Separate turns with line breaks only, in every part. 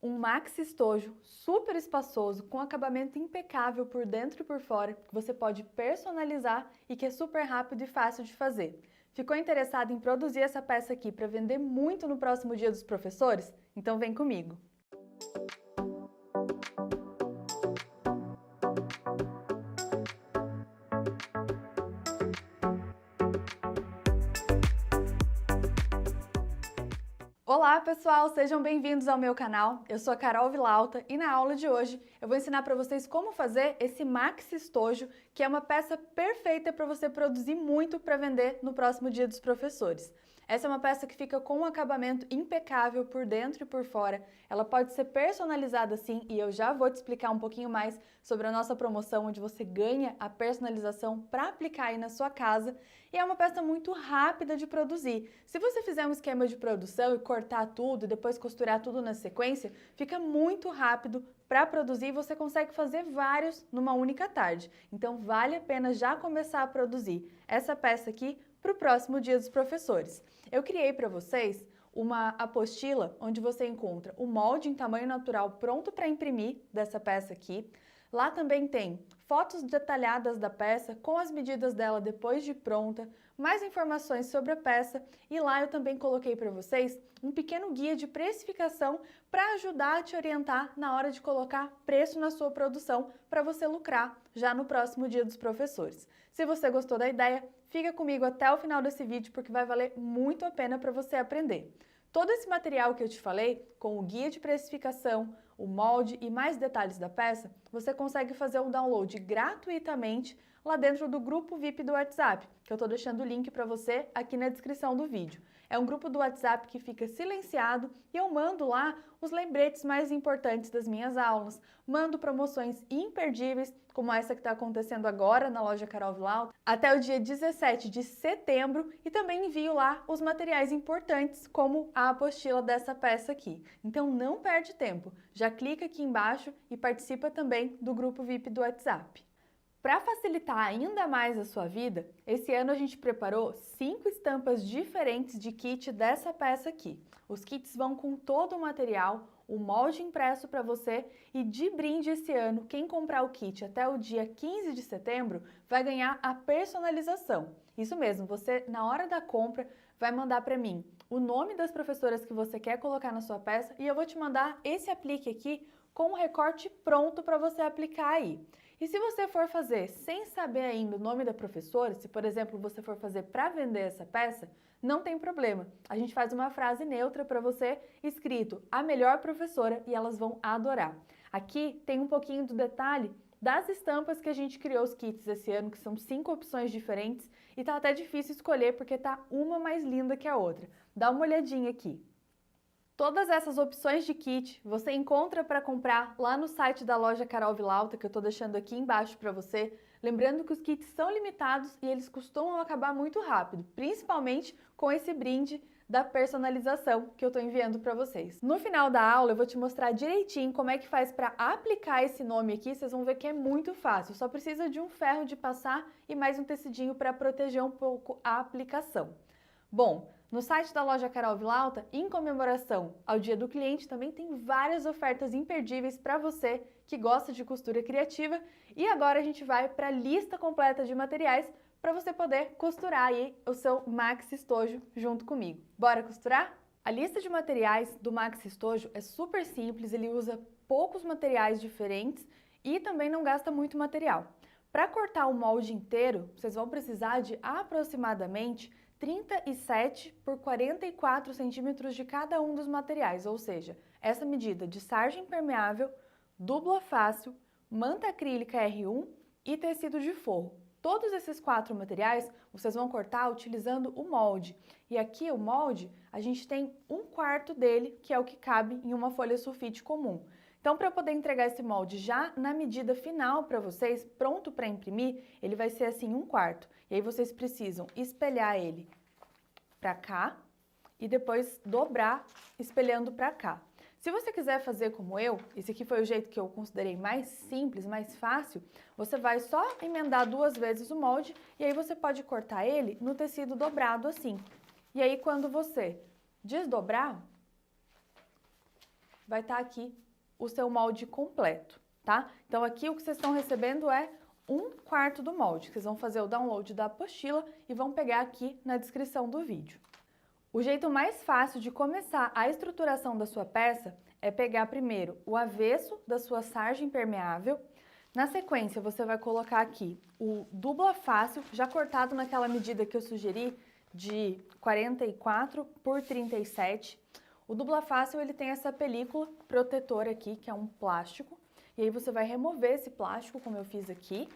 Um maxi estojo super espaçoso, com acabamento impecável por dentro e por fora, que você pode personalizar e que é super rápido e fácil de fazer. Ficou interessado em produzir essa peça aqui para vender muito no próximo Dia dos Professores? Então vem comigo! Olá pessoal, sejam bem-vindos ao meu canal. Eu sou a Carol Vilauta e na aula de hoje eu vou ensinar para vocês como fazer esse maxi estojo, que é uma peça perfeita para você produzir muito para vender no próximo Dia dos Professores. Essa é uma peça que fica com um acabamento impecável por dentro e por fora. Ela pode ser personalizada sim e eu já vou te explicar um pouquinho mais sobre a nossa promoção, onde você ganha a personalização para aplicar aí na sua casa. E é uma peça muito rápida de produzir. Se você fizer um esquema de produção e cortar tudo e depois costurar tudo na sequência, fica muito rápido para produzir e você consegue fazer vários numa única tarde. Então vale a pena já começar a produzir essa peça aqui para o próximo Dia dos Professores. Eu criei para vocês uma apostila onde você encontra o molde em tamanho natural pronto para imprimir dessa peça aqui. Lá também tem fotos detalhadas da peça com as medidas dela depois de pronta, mais informações sobre a peça e lá eu também coloquei para vocês um pequeno guia de precificação para ajudar a te orientar na hora de colocar preço na sua produção para você lucrar já no próximo Dia dos Professores. Se você gostou da ideia, fica comigo até o final desse vídeo porque vai valer muito a pena para você aprender. Todo esse material que eu te falei, com o guia de precificação, o molde e mais detalhes da peça, você consegue fazer o download gratuitamente lá dentro do grupo VIP do WhatsApp, que eu estou deixando o link para você aqui na descrição do vídeo. É um grupo do WhatsApp que fica silenciado e eu mando lá os lembretes mais importantes das minhas aulas, mando promoções imperdíveis, como essa que está acontecendo agora na loja Carol Vilauta, até o dia 17 de setembro e também envio lá os materiais importantes, como a apostila dessa peça aqui. Então não perde tempo, já clica aqui embaixo e participa também do grupo VIP do WhatsApp. Para facilitar ainda mais a sua vida, esse ano a gente preparou 5 estampas diferentes de kit dessa peça aqui. Os kits vão com todo o material, o molde impresso para você e de brinde esse ano, quem comprar o kit até o dia 15 de setembro vai ganhar a personalização. Isso mesmo, você na hora da compra vai mandar para mim o nome das professoras que você quer colocar na sua peça e eu vou te mandar esse aplique aqui com o recorte pronto para você aplicar aí. E se você for fazer sem saber ainda o nome da professora, se por exemplo você for fazer para vender essa peça, não tem problema. A gente faz uma frase neutra para você escrito a melhor professora e elas vão adorar. Aqui tem um pouquinho do detalhe das estampas que a gente criou os kits esse ano, que são 5 opções diferentes e tá até difícil escolher porque tá uma mais linda que a outra. Dá uma olhadinha aqui. Todas essas opções de kit você encontra para comprar lá no site da loja Carol Vilauta, que eu estou deixando aqui embaixo para você. Lembrando que os kits são limitados e eles costumam acabar muito rápido, principalmente com esse brinde da personalização que eu estou enviando para vocês. No final da aula eu vou te mostrar direitinho como é que faz para aplicar esse nome aqui, vocês vão ver que é muito fácil, só precisa de um ferro de passar e mais um tecidinho para proteger um pouco a aplicação. Bom, no site da loja Carol Vilauta, em comemoração ao Dia do Cliente, também tem várias ofertas imperdíveis para você que gosta de costura criativa. E agora a gente vai para a lista completa de materiais para você poder costurar aí o seu maxi estojo junto comigo. Bora costurar? A lista de materiais do maxi estojo é super simples, ele usa poucos materiais diferentes e também não gasta muito material. Para cortar o molde inteiro, vocês vão precisar de aproximadamente 37 por 44 centímetros de cada um dos materiais, ou seja, essa medida de sarja impermeável, dupla fácil, manta acrílica R1 e tecido de forro. Todos esses 4 materiais vocês vão cortar utilizando o molde. E aqui o molde, a gente tem 1/4 dele, que é o que cabe em uma folha sulfite comum. Então, para eu poder entregar esse molde já na medida final para vocês, pronto para imprimir, ele vai ser assim 1/4. E aí vocês precisam espelhar ele para cá e depois dobrar espelhando para cá. Se você quiser fazer como eu, esse aqui foi o jeito que eu considerei mais simples, mais fácil, você vai só emendar 2 vezes o molde e aí você pode cortar ele no tecido dobrado assim. E aí quando você desdobrar, vai estar aqui o seu molde completo, tá? Então aqui o que vocês estão recebendo é 1/4 do molde. Vocês vão fazer o download da apostila e vão pegar aqui na descrição do vídeo. O jeito mais fácil de começar a estruturação da sua peça é pegar primeiro o avesso da sua sarja impermeável. Na sequência, você vai colocar aqui o dupla fácil, já cortado naquela medida que eu sugeri, de 44 por 37. O dupla fácil, ele tem essa película protetora aqui, que é um plástico. E aí você vai remover esse plástico, como eu fiz aqui,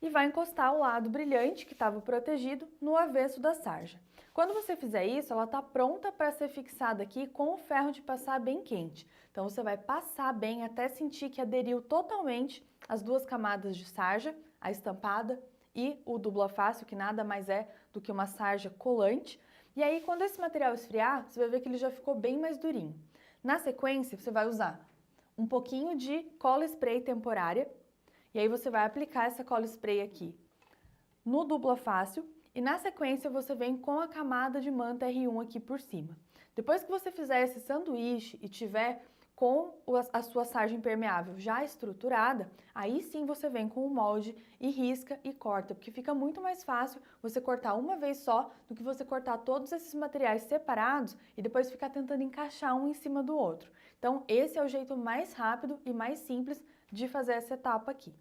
e vai encostar o lado brilhante, que estava protegido, no avesso da sarja. Quando você fizer isso, ela está pronta para ser fixada aqui com o ferro de passar bem quente. Então você vai passar bem até sentir que aderiu totalmente as duas camadas de sarja, a estampada e o dupla fácil, que nada mais é do que uma sarja colante. E aí, quando esse material esfriar, você vai ver que ele já ficou bem mais durinho. Na sequência, você vai usar um pouquinho de cola spray temporária, e aí você vai aplicar essa cola spray aqui no dupla fácil, e na sequência você vem com a camada de manta R1 aqui por cima. Depois que você fizer esse sanduíche e tiver com a sua sarja impermeável já estruturada, aí sim você vem com o molde e risca e corta, porque fica muito mais fácil você cortar uma vez só do que você cortar todos esses materiais separados e depois ficar tentando encaixar um em cima do outro. Então esse é o jeito mais rápido e mais simples de fazer essa etapa aqui.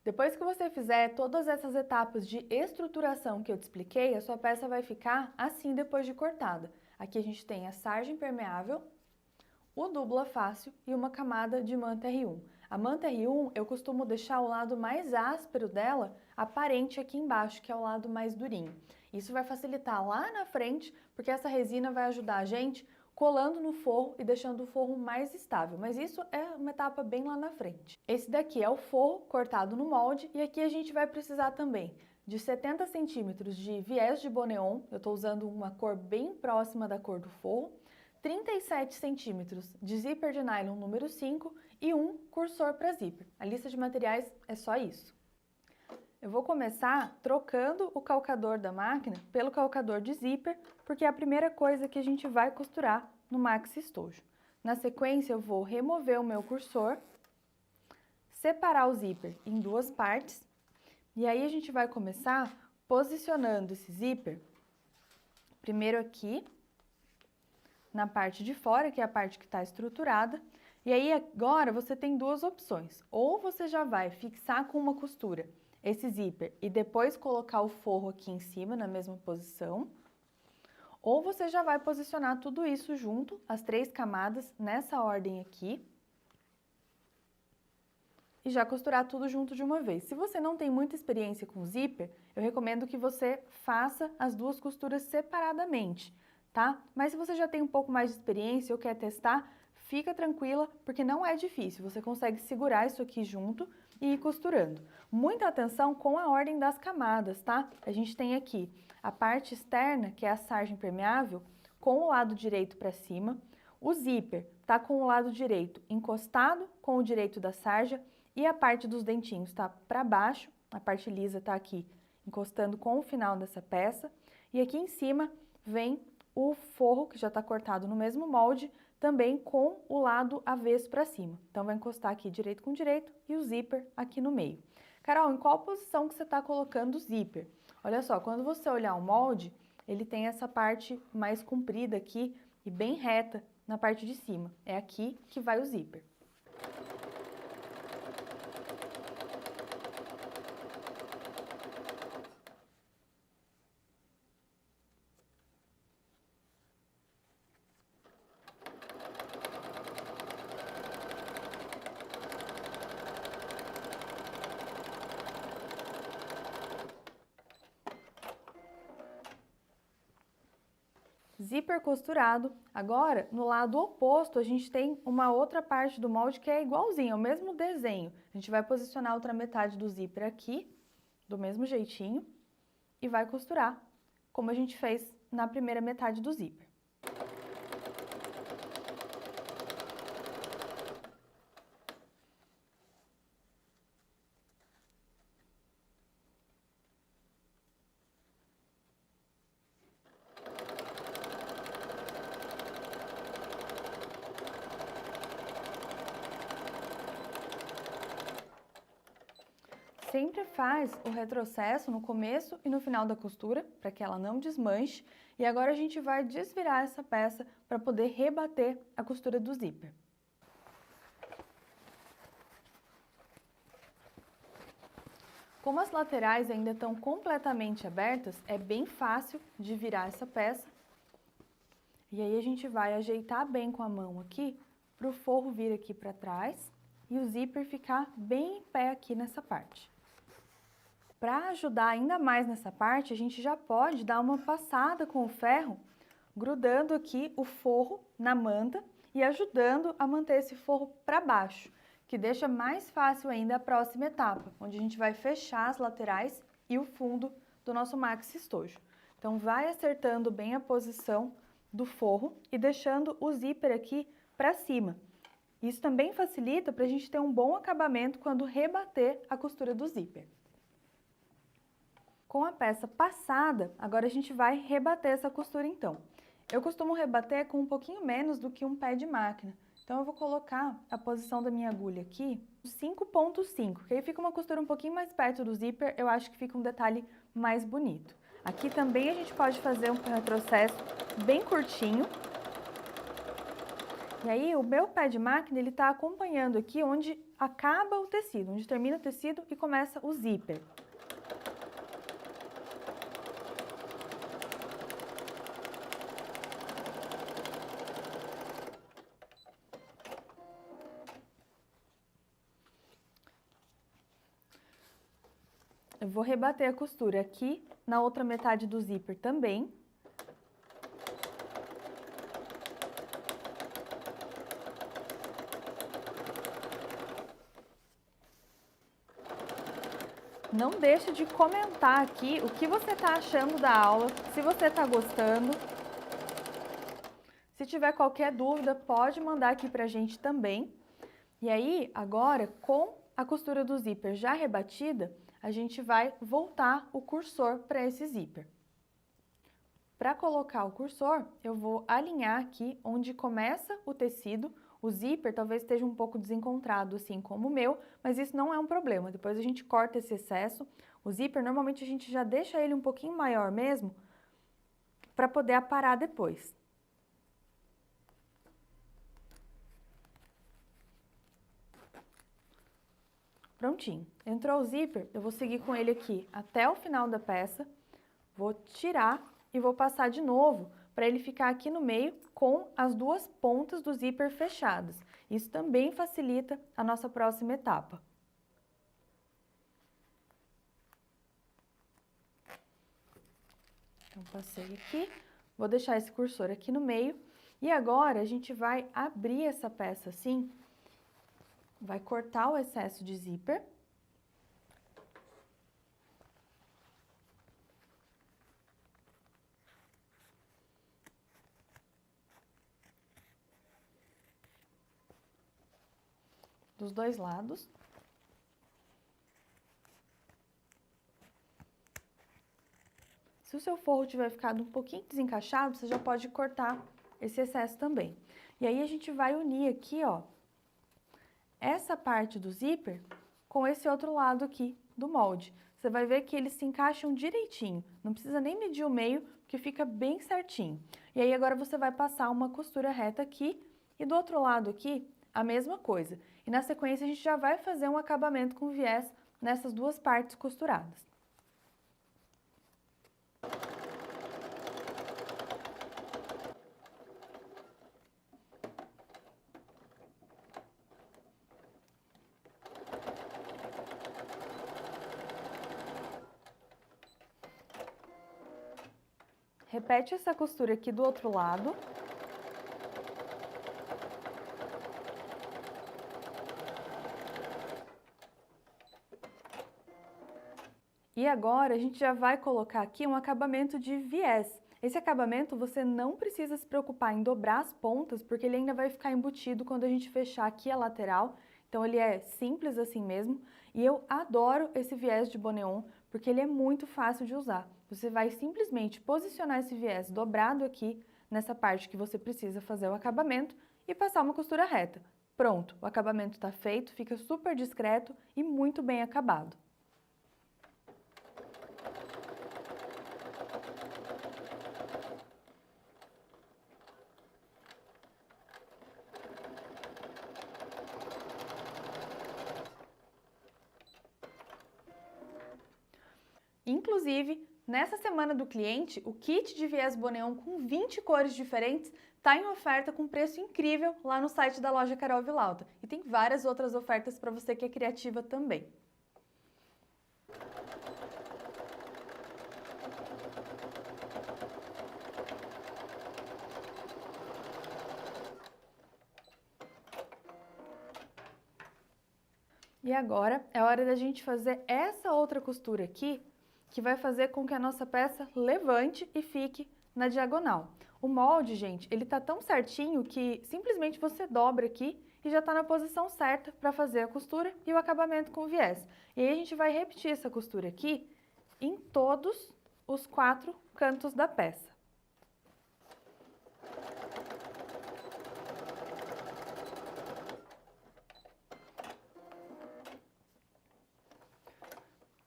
Depois que você fizer todas essas etapas de estruturação que eu te expliquei, a sua peça vai ficar assim depois de cortada. Aqui a gente tem a sarja impermeável, o dupla fácil e uma camada de manta R1. A manta R1 eu costumo deixar o lado mais áspero dela aparente aqui embaixo, que é o lado mais durinho. Isso vai facilitar lá na frente, porque essa resina vai ajudar a gente colando no forro e deixando o forro mais estável, mas isso é uma etapa bem lá na frente. Esse daqui é o forro cortado no molde e aqui a gente vai precisar também de 70 centímetros de viés de boneon, eu estou usando uma cor bem próxima da cor do forro, 37 centímetros de zíper de nylon número 5 e um cursor para zíper. A lista de materiais é só isso. Eu vou começar trocando o calcador da máquina pelo calcador de zíper, porque é a primeira coisa que a gente vai costurar no maxi estojo. Na sequência, eu vou remover o meu cursor, separar o zíper em duas partes, e aí a gente vai começar posicionando esse zíper primeiro aqui, na parte de fora, que é a parte que está estruturada, e aí agora você tem duas opções. Ou você já vai fixar com uma costura esse zíper e depois colocar o forro aqui em cima, na mesma posição, ou você já vai posicionar tudo isso junto, as 3 camadas, nessa ordem aqui, e já costurar tudo junto de uma vez. Se você não tem muita experiência com zíper, eu recomendo que você faça as duas costuras separadamente, tá? Mas se você já tem um pouco mais de experiência ou quer testar, fica tranquila, porque não é difícil, você consegue segurar isso aqui junto e ir costurando. Muita atenção com a ordem das camadas, tá? A gente tem aqui a parte externa, que é a sarja impermeável, com o lado direito para cima. O zíper tá com o lado direito encostado com o direito da sarja e a parte dos dentinhos tá para baixo, a parte lisa tá aqui encostando com o final dessa peça. E aqui em cima vem o forro, que já está cortado no mesmo molde, também com o lado avesso para cima. Então, vai encostar aqui direito com direito e o zíper aqui no meio. Carol, em qual posição que você está colocando o zíper? Olha só, quando você olhar o molde, ele tem essa parte mais comprida aqui e bem reta na parte de cima. É aqui que vai o zíper. Zíper costurado. Agora, no lado oposto, a gente tem uma outra parte do molde que é igualzinho, é o mesmo desenho. A gente vai posicionar a outra metade do zíper aqui, do mesmo jeitinho, e vai costurar, como a gente fez na primeira metade do zíper. Sempre faz o retrocesso no começo e no final da costura, para que ela não desmanche. E agora a gente vai desvirar essa peça para poder rebater a costura do zíper. Como as laterais ainda estão completamente abertas, é bem fácil de virar essa peça. E aí a gente vai ajeitar bem com a mão aqui, para o forro vir aqui para trás e o zíper ficar bem em pé aqui nessa parte. Para ajudar ainda mais nessa parte, a gente já pode dar uma passada com o ferro, grudando aqui o forro na manta e ajudando a manter esse forro para baixo, que deixa mais fácil ainda a próxima etapa, onde a gente vai fechar as laterais e o fundo do nosso maxi estojo. Então, vai acertando bem a posição do forro e deixando o zíper aqui para cima. Isso também facilita para a gente ter um bom acabamento quando rebater a costura do zíper. Com a peça passada, agora a gente vai rebater essa costura então. Eu costumo rebater com um pouquinho menos do que um pé de máquina. Então, eu vou colocar a posição da minha agulha aqui, 5,5, que aí fica uma costura um pouquinho mais perto do zíper, eu acho que fica um detalhe mais bonito. Aqui também a gente pode fazer um retrocesso bem curtinho. E aí, o meu pé de máquina, ele tá acompanhando aqui onde acaba o tecido, onde termina o tecido e começa o zíper. Eu vou rebater a costura aqui na outra metade do zíper também. Não deixe de comentar aqui o que você está achando da aula, se você está gostando. Se tiver qualquer dúvida, pode mandar aqui pra gente também. E aí, agora, com a costura do zíper já rebatida, a gente vai voltar o cursor para esse zíper. Para colocar o cursor, eu vou alinhar aqui onde começa o tecido. O zíper talvez esteja um pouco desencontrado, assim como o meu, mas isso não é um problema. Depois a gente corta esse excesso. O zíper, normalmente a gente já deixa ele um pouquinho maior mesmo, para poder aparar depois. Prontinho. Entrou o zíper, eu vou seguir com ele aqui até o final da peça, vou tirar e vou passar de novo para ele ficar aqui no meio com as duas pontas do zíper fechadas. Isso também facilita a nossa próxima etapa. Então, passei aqui, vou deixar esse cursor aqui no meio e agora a gente vai abrir essa peça assim. Vai cortar o excesso de zíper. Dos dois lados. Se o seu forro tiver ficado um pouquinho desencaixado, você já pode cortar esse excesso também. E aí a gente vai unir aqui, ó, essa parte do zíper com esse outro lado aqui do molde. Você vai ver que eles se encaixam direitinho, não precisa nem medir o meio, porque fica bem certinho. E aí agora você vai passar uma costura reta aqui e do outro lado aqui a mesma coisa. E na sequência a gente já vai fazer um acabamento com viés nessas duas partes costuradas. Repete essa costura aqui do outro lado. E agora a gente já vai colocar aqui um acabamento de viés. Esse acabamento você não precisa se preocupar em dobrar as pontas, porque ele ainda vai ficar embutido quando a gente fechar aqui a lateral. Então ele é simples assim mesmo. E eu adoro esse viés de Boneon, porque ele é muito fácil de usar. Você vai simplesmente posicionar esse viés dobrado aqui, nessa parte que você precisa fazer o acabamento, e passar uma costura reta. Pronto, o acabamento está feito, fica super discreto e muito bem acabado. Inclusive, nessa semana do cliente, o kit de viés Boneon com 20 cores diferentes está em oferta com preço incrível lá no site da loja Carol Vilalta. E tem várias outras ofertas para você que é criativa também. E agora é hora da gente fazer essa outra costura aqui, que vai fazer com que a nossa peça levante e fique na diagonal. O molde, gente, ele tá tão certinho que simplesmente você dobra aqui e já tá na posição certa para fazer a costura e o acabamento com o viés. E aí a gente vai repetir essa costura aqui em todos os 4 cantos da peça.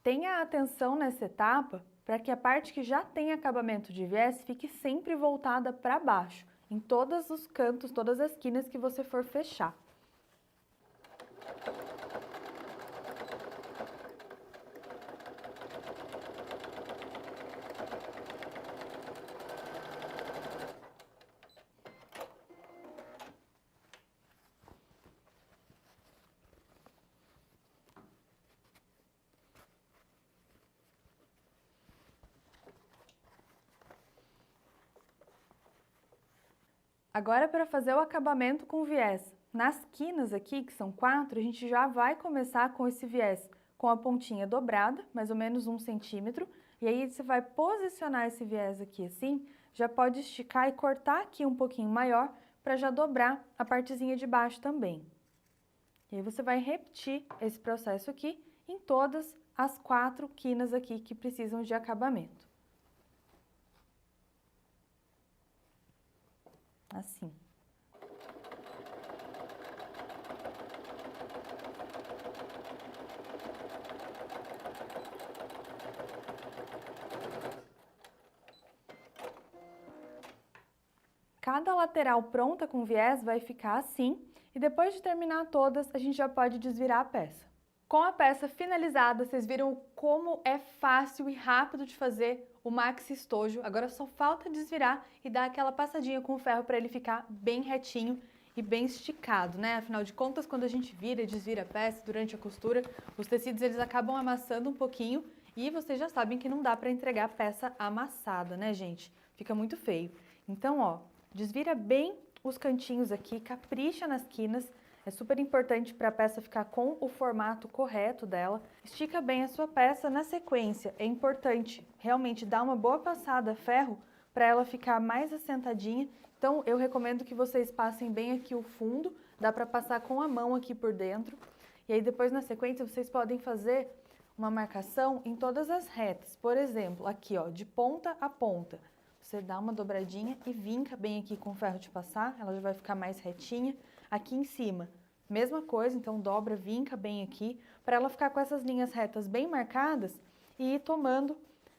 Tenha atenção nessa etapa para que a parte que já tem acabamento de viés fique sempre voltada para baixo, em todos os cantos, todas as esquinas que você for fechar. Agora, para fazer o acabamento com viés, nas quinas aqui, que são 4, a gente já vai começar com esse viés com a pontinha dobrada, mais ou menos 1 centímetro, e aí você vai posicionar esse viés aqui assim, já pode esticar e cortar aqui um pouquinho maior para já dobrar a partezinha de baixo também. E aí você vai repetir esse processo aqui em todas as 4 quinas aqui que precisam de acabamento. Assim. Cada lateral pronta com viés vai ficar assim, e depois de terminar todas, a gente já pode desvirar a peça. Com a peça finalizada, vocês viram como é fácil e rápido de fazer o maxi estojo. Agora só falta desvirar e dar aquela passadinha com o ferro para ele ficar bem retinho e bem esticado, né? Afinal de contas, quando a gente vira e desvira a peça durante a costura, os tecidos eles acabam amassando um pouquinho e vocês já sabem que não dá para entregar a peça amassada, né, gente? Fica muito feio. Então, ó, desvira bem os cantinhos aqui, capricha nas quinas. É super importante para a peça ficar com o formato correto dela. Estica bem a sua peça na sequência. É importante realmente dar uma boa passada a ferro para ela ficar mais assentadinha. Então, eu recomendo que vocês passem bem aqui o fundo. Dá para passar com a mão aqui por dentro. E aí, depois, na sequência, vocês podem fazer uma marcação em todas as retas. Por exemplo, aqui, ó, de ponta a ponta. Você dá uma dobradinha e vinca bem aqui com o ferro de passar. Ela já vai ficar mais retinha. Aqui em cima, mesma coisa, então dobra, vinca bem aqui, para ela ficar com essas linhas retas bem marcadas e ir tomando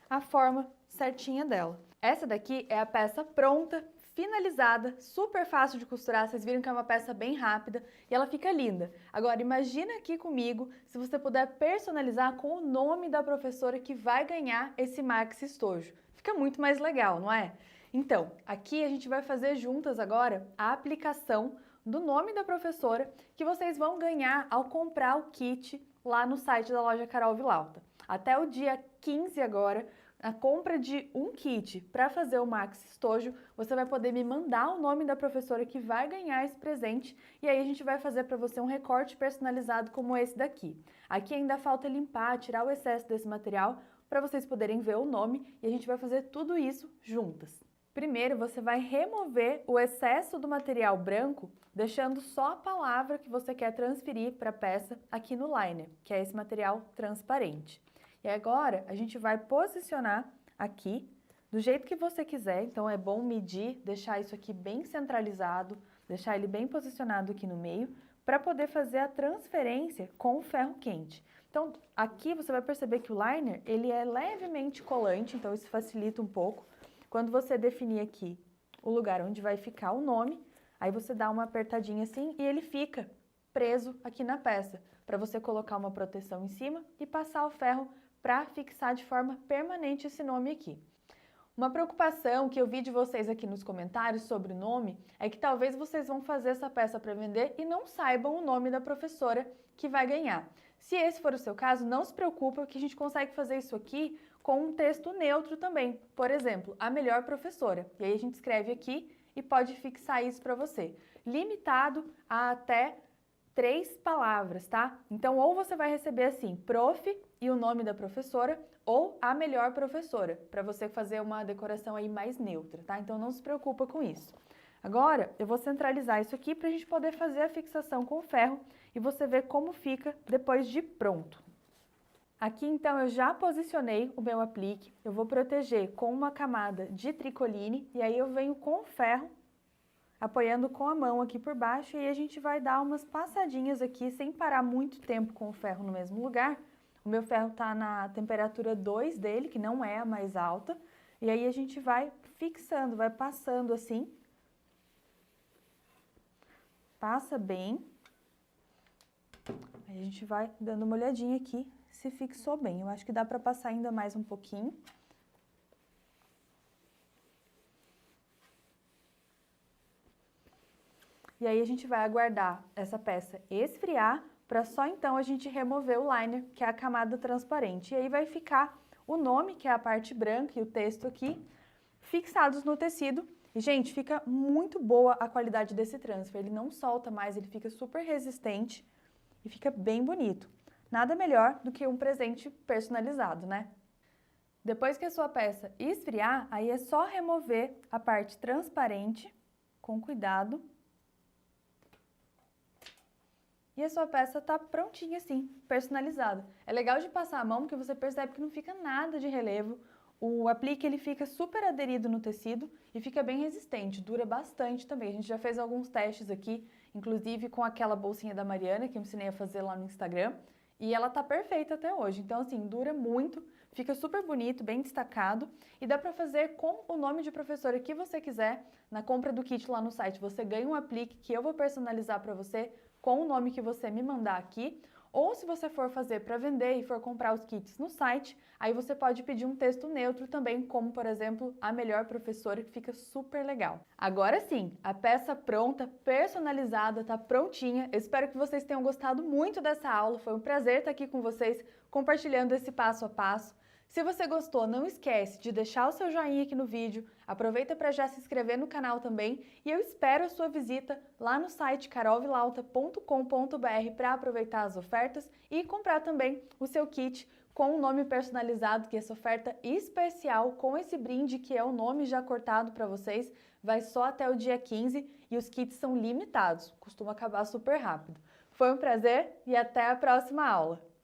a forma certinha dela. Essa daqui é a peça pronta, finalizada, super fácil de costurar, vocês viram que é uma peça bem rápida e ela fica linda. Agora imagina aqui comigo se você puder personalizar com o nome da professora que vai ganhar esse maxi estojo. Fica muito mais legal, não é? Então, aqui a gente vai fazer juntas agora a aplicação do nome da professora que vocês vão ganhar ao comprar o kit lá no site da loja Carol Vilalta. Até o dia 15 agora, a compra de um kit para fazer o maxi estojo, você vai poder me mandar o nome da professora que vai ganhar esse presente e aí a gente vai fazer para você um recorte personalizado como esse daqui. Aqui ainda falta limpar, tirar o excesso desse material para vocês poderem ver o nome e a gente vai fazer tudo isso juntas. Primeiro, você vai remover o excesso do material branco, deixando só a palavra que você quer transferir para a peça aqui no liner, que é esse material transparente. E agora, a gente vai posicionar aqui do jeito que você quiser, então é bom medir, deixar isso aqui bem centralizado, deixar ele bem posicionado aqui no meio, para poder fazer a transferência com o ferro quente. Então, aqui você vai perceber que o liner, ele é levemente colante, então isso facilita um pouco. Quando você definir aqui o lugar onde vai ficar o nome, aí você dá uma apertadinha assim e ele fica preso aqui na peça, para você colocar uma proteção em cima e passar o ferro para fixar de forma permanente esse nome aqui. Uma preocupação que eu vi de vocês aqui nos comentários sobre o nome é que talvez vocês vão fazer essa peça para vender e não saibam o nome da professora que vai ganhar. Se esse for o seu caso, não se preocupe que a gente consegue fazer isso aqui com um texto neutro também. Por exemplo, a melhor professora. E aí a gente escreve aqui e pode fixar isso para você. Limitado a até 3 palavras, tá? Então, ou você vai receber assim, prof e o nome da professora, ou a melhor professora, para você fazer uma decoração aí mais neutra, tá? Então, não se preocupa com isso. Agora, eu vou centralizar isso aqui para a gente poder fazer a fixação com o ferro e você ver como fica depois de pronto. Aqui, então, eu já posicionei o meu aplique, eu vou proteger com uma camada de tricoline e aí eu venho com o ferro apoiando com a mão aqui por baixo e a gente vai dar umas passadinhas aqui sem parar muito tempo com o ferro no mesmo lugar. O meu ferro tá na temperatura 2 dele, que não é a mais alta, e aí a gente vai fixando, vai passando assim. Passa bem. Aí a gente vai dando uma olhadinha aqui se fixou bem. Eu acho que dá para passar ainda mais um pouquinho. E aí a gente vai aguardar essa peça esfriar para só então a gente remover o liner, que é a camada transparente. E aí vai ficar o nome, que é a parte branca, e o texto aqui, fixados no tecido. E, gente, fica muito boa a qualidade desse transfer. Ele não solta mais, ele fica super resistente e fica bem bonito. Nada melhor do que um presente personalizado, né? Depois que a sua peça esfriar, aí é só remover a parte transparente, com cuidado. E a sua peça tá prontinha assim, personalizada. É legal de passar a mão porque você percebe que não fica nada de relevo. O aplique ele fica super aderido no tecido e fica bem resistente, dura bastante também. A gente já fez alguns testes aqui, inclusive com aquela bolsinha da Mariana que eu ensinei a fazer lá no Instagram. E ela tá perfeita até hoje, então assim, dura muito, fica super bonito, bem destacado e dá pra fazer com o nome de professora que você quiser. Na compra do kit lá no site você ganha um aplique que eu vou personalizar pra você com o nome que você me mandar aqui, ou se você for fazer para vender e for comprar os kits no site, aí você pode pedir um texto neutro também, como por exemplo, a melhor professora, que fica super legal. Agora sim, a peça pronta, personalizada, tá prontinha. Eu espero que vocês tenham gostado muito dessa aula, foi um prazer estar aqui com vocês, compartilhando esse passo a passo. Se você gostou, não esquece de deixar o seu joinha aqui no vídeo, aproveita para já se inscrever no canal também e eu espero a sua visita lá no site carolvilauta.com.br para aproveitar as ofertas e comprar também o seu kit com o nome personalizado, que é essa oferta especial com esse brinde que é o nome já cortado para vocês, vai só até o dia 15 e os kits são limitados, costuma acabar super rápido. Foi um prazer e até a próxima aula!